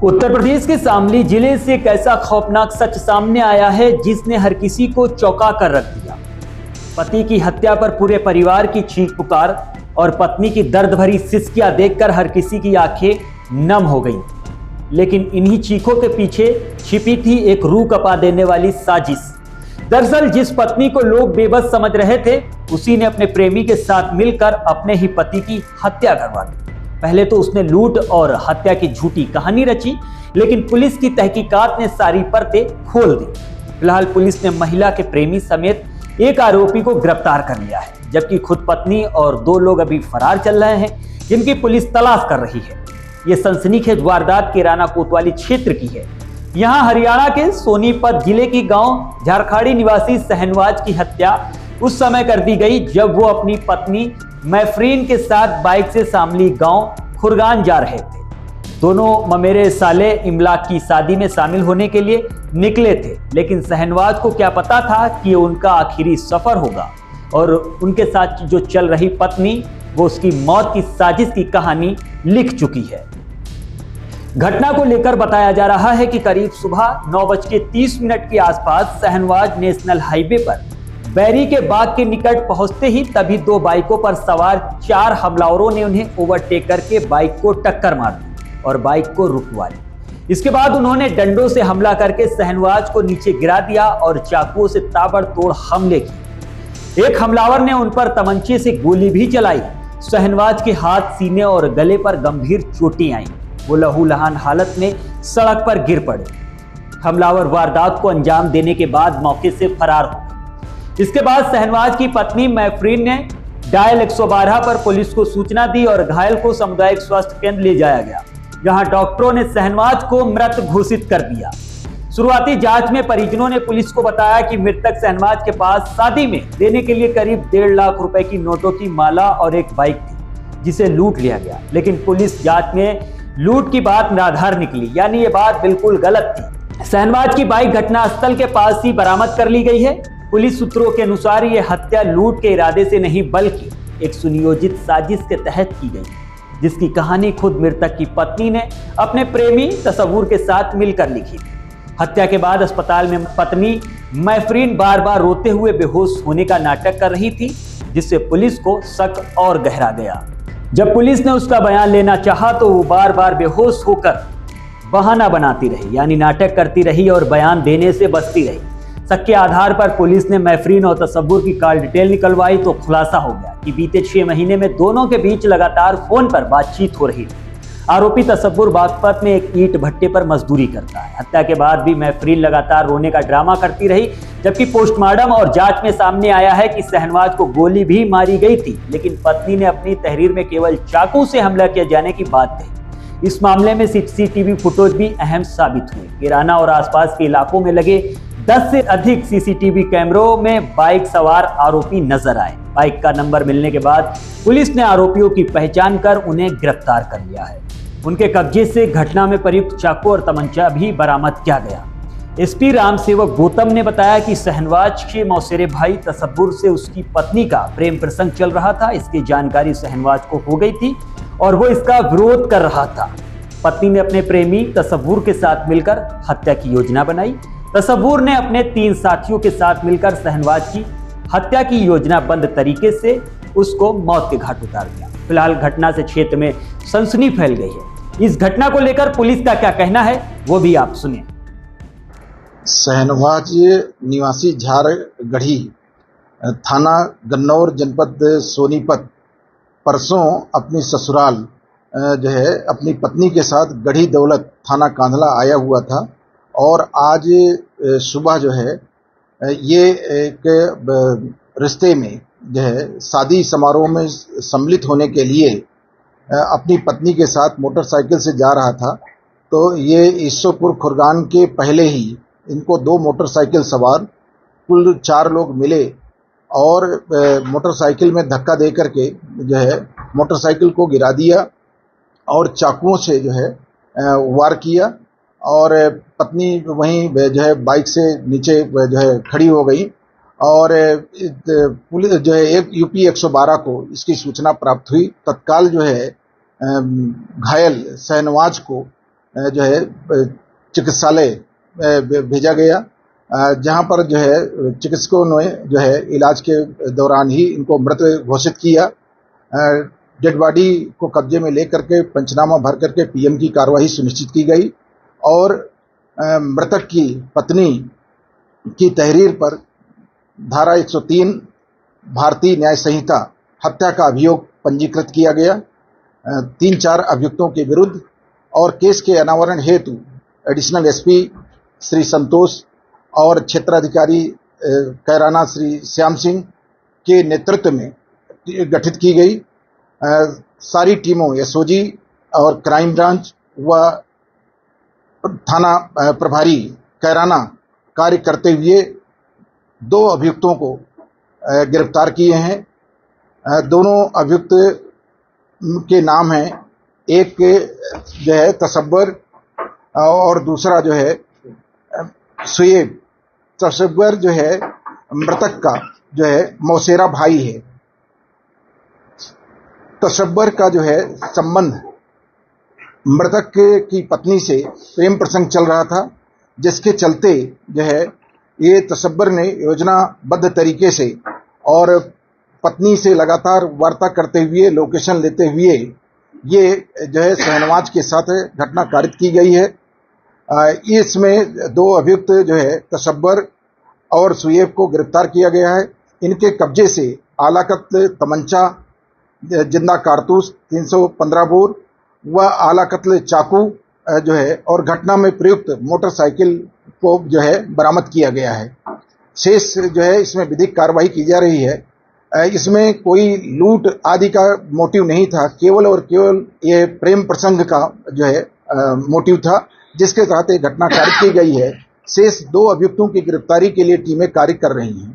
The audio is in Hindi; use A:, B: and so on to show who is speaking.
A: उत्तर प्रदेश के शामली जिले से एक ऐसा खौफनाक सच सामने आया है जिसने हर किसी को चौंका कर रख दिया। पति की हत्या पर पूरे परिवार की चीख पुकार और पत्नी की दर्द भरी सिसकियां देखकर हर किसी की आंखें नम हो गईं। लेकिन इन्हीं चीखों के पीछे छिपी थी एक रूह कपा देने वाली साजिश। दरअसल जिस पत्नी को लोग बेबस समझ रहे थे, उसी ने अपने प्रेमी के साथ मिलकर अपने ही पति की हत्या करवा दी। पहले तो उसने लूट और हत्या की झूठी कहानी रची, लेकिन पुलिस की तहकीकात ने सारी परतें खोल दी। फिलहाल पुलिस ने महिला के प्रेमी समेत एक आरोपी को गिरफ्तार कर लिया है, जबकि खुद पत्नी और 2 लोग अभी फरार चल रहे हैं, जिनकी पुलिस तलाश कर रही है। ये सनसनीखेज वारदात किराना कोतवाली क्षेत्र की है। यहाँ हरियाणा के सोनीपत जिले की गांव झारखाड़ी निवासी शहनवाज की हत्या उस समय कर दी गई जब वो अपनी पत्नी मैफरीन के साथ बाइक से शामली गांव खुरगान जा रहे थे। दोनों ममेरे साले इमलाक की शादी में शामिल होने के लिए निकले थे, लेकिन शहनवाज को क्या पता था कि उनका आखिरी सफर होगा और उनके साथ जो चल रही पत्नी वो उसकी मौत की साजिश की कहानी लिख चुकी है। घटना को लेकर बताया जा रहा है कि करीब सुबह 9:30 के आसपास शहनवाज नेशनल हाईवे पर बैरी के बाग के निकट पहुंचते ही तभी 2 बाइकों पर सवार 4 हमलावरों ने उन्हें ओवरटेक करके बाइक को टक्कर मार दी और बाइक को रुकवा ली। इसके बाद उन्होंने डंडों से हमला करके शहनवाज को नीचे गिरा दिया और चाकुओं से ताबड़तोड़ हमले किए। एक हमलावर ने उन पर तमंचे से गोली भी चलाई। शहनवाज के हाथ, सीने और गले पर गंभीर चोटें आईं। वो लहूलुहान हालत में सड़क पर गिर पड़े। हमलावर वारदात को अंजाम देने के बाद मौके से फरार हो गए। इसके बाद शहनवाज की पत्नी मैफरीन ने डायल 112 पर पुलिस को सूचना दी और घायल को सामुदायिक स्वास्थ्य केंद्र ले जाया गया, जहां डॉक्टरों ने शहनवाज को मृत घोषित कर दिया। शुरुआती जांच में परिजनों ने पुलिस को बताया कि मृतक शहनवाज के पास शादी में देने के लिए करीब 1.5 लाख रुपए की नोटों की माला और एक बाइक थी, जिसे लूट लिया गया। लेकिन पुलिस जांच में लूट की बात निराधार निकली, यानी ये बात बिल्कुल गलत थी। शहनवाज की बाइक घटनास्थल के पास ही बरामद कर ली गई है। पुलिस सूत्रों के अनुसार यह हत्या लूट के इरादे से नहीं बल्कि एक सुनियोजित साजिश के तहत की गई, जिसकी कहानी खुद मृतक की पत्नी ने अपने प्रेमी तसव्वुर के साथ मिलकर लिखी थी। हत्या के बाद अस्पताल में पत्नी मैफरीन बार बार रोते हुए बेहोश होने का नाटक कर रही थी, जिससे पुलिस को शक और गहरा गया। जब पुलिस ने उसका बयान लेना चाहा तो वो बार बार बेहोश होकर बहाना बनाती रही, यानी नाटक करती रही और बयान देने से बचती रही। शक के आधार पर पुलिस ने मैफरीन और तसव्वुर की कॉल डिटेल निकलवाई तो खुलासा हो गया कि बीते 6 महीने में दोनों के बीच लगातार फोन पर बातचीत हो रही थी। आरोपी तसव्वुर बागपत में एक ईंट भट्टे पर मजदूरी करता है। हत्या के बाद भी मैफरीन लगातार रोने का ड्रामा करती रही, जबकि पोस्टमार्टम और जांच में सामने आया है कि शहनवाज को गोली भी मारी गई थी, लेकिन पत्नी ने अपनी तहरीर में केवल चाकू से हमला किए जाने की बात कही। इस मामले में सीसीटीवी फुटेज भी अहम साबित हुए। किराना और आसपास के इलाकों में लगे 10 से अधिक सीसीटीवी कैमरों में बाइक सवार आरोपी नजर आए। बाइक का नंबर मिलने के बाद पुलिस ने आरोपियों की पहचान कर उन्हें गिरफ्तार कर लिया है। उनके कब्जे से घटना में प्रयुक्त चाकू और तमंचा भी बरामद किया गया। एसपी राम सेवक गौतम ने बताया कि शहनवाज के मौसेरे भाई तसव्वुर से उसकी पत्नी का प्रेम प्रसंग चल रहा था। इसकी जानकारी शहनवाज को हो गई थी और वो इसका विरोध कर रहा था। पत्नी ने अपने प्रेमी तसव्वुर के साथ मिलकर हत्या की योजना बनाई। तसव्वुर ने अपने 3 साथियों के साथ मिलकर शहनवाज की हत्या की योजनाबद्ध तरीके से उसको मौत के घाट उतार दिया। फिलहाल घटना से क्षेत्र में सनसनी फैल गई है। इस घटना को लेकर पुलिस का क्या कहना है वो भी आप सुनिए।
B: शहनवाज निवासी झारगढ़ी, थाना गन्नौर, जनपद सोनीपत, परसों अपनी ससुराल जो है अपनी पत्नी के साथ गढ़ी दौलत, थाना कांधला आया हुआ था और आज सुबह जो है ये एक रिश्ते में जो है शादी समारोह में सम्मिलित होने के लिए अपनी पत्नी के साथ मोटरसाइकिल से जा रहा था। तो ये ईश्वरपुर खुरगान के पहले ही इनको 2 मोटरसाइकिल सवार कुल 4 लोग मिले और मोटरसाइकिल में धक्का दे करके जो है मोटरसाइकिल को गिरा दिया और चाकुओं से जो है वार किया और पत्नी वहीं जो है बाइक से नीचे जो है खड़ी हो गई और पुलिस जो है एक यूपी 112 को इसकी सूचना प्राप्त हुई। तत्काल जो है घायल शहनवाज को जो है चिकित्सालय भेजा गया, जहां पर जो है चिकित्सकों ने जो है इलाज के दौरान ही इनको मृत घोषित किया। डेड बॉडी को कब्जे में लेकर के पंचनामा भर करके पीएम की कार्रवाई सुनिश्चित की गई और मृतक की पत्नी की तहरीर पर धारा 103 भारतीय न्याय संहिता हत्या का अभियोग पंजीकृत किया गया। 3-4 अभियुक्तों के विरुद्ध और केस के अनावरण हेतु एडिशनल एसपी श्री संतोष और क्षेत्राधिकारी कैराना श्री श्याम सिंह के नेतृत्व में गठित की गई सारी टीमों एसओजी और क्राइम ब्रांच व थाना प्रभारी कैराना कार्य करते हुए 2 अभियुक्तों को गिरफ्तार किए हैं। दोनों अभियुक्त के नाम हैं, एक जो है तसब्बर और दूसरा जो है सुएब। तसब्बर जो है मृतक का जो है मौसेरा भाई है। तसब्बर का जो है संबंध मृतक की पत्नी से प्रेम प्रसंग चल रहा था, जिसके चलते जो है ये तसब्बर ने योजनाबद्ध तरीके से और पत्नी से लगातार वार्ता करते हुए लोकेशन लेते हुए ये जो है शहनवाज के साथ घटना कारित की गई है। इसमें 2 अभियुक्त जो है तसब्बर और सुएब को गिरफ्तार किया गया है। इनके कब्जे से आलाकत्ल तमंचा, जिंदा कारतूस 315 बोर व आलाकत्ल चाकू जो है और घटना में प्रयुक्त मोटरसाइकिल को जो है बरामद किया गया है। शेष जो है इसमें विधिक कार्रवाई की जा रही है। इसमें कोई लूट आदि का मोटिव नहीं था, केवल और केवल ये प्रेम प्रसंग का जो है मोटिव था, जिसके तहत ये घटना कारित की गई है। शेष 2 अभियुक्तों की गिरफ्तारी के लिए टीमें कार्य कर रही हैं।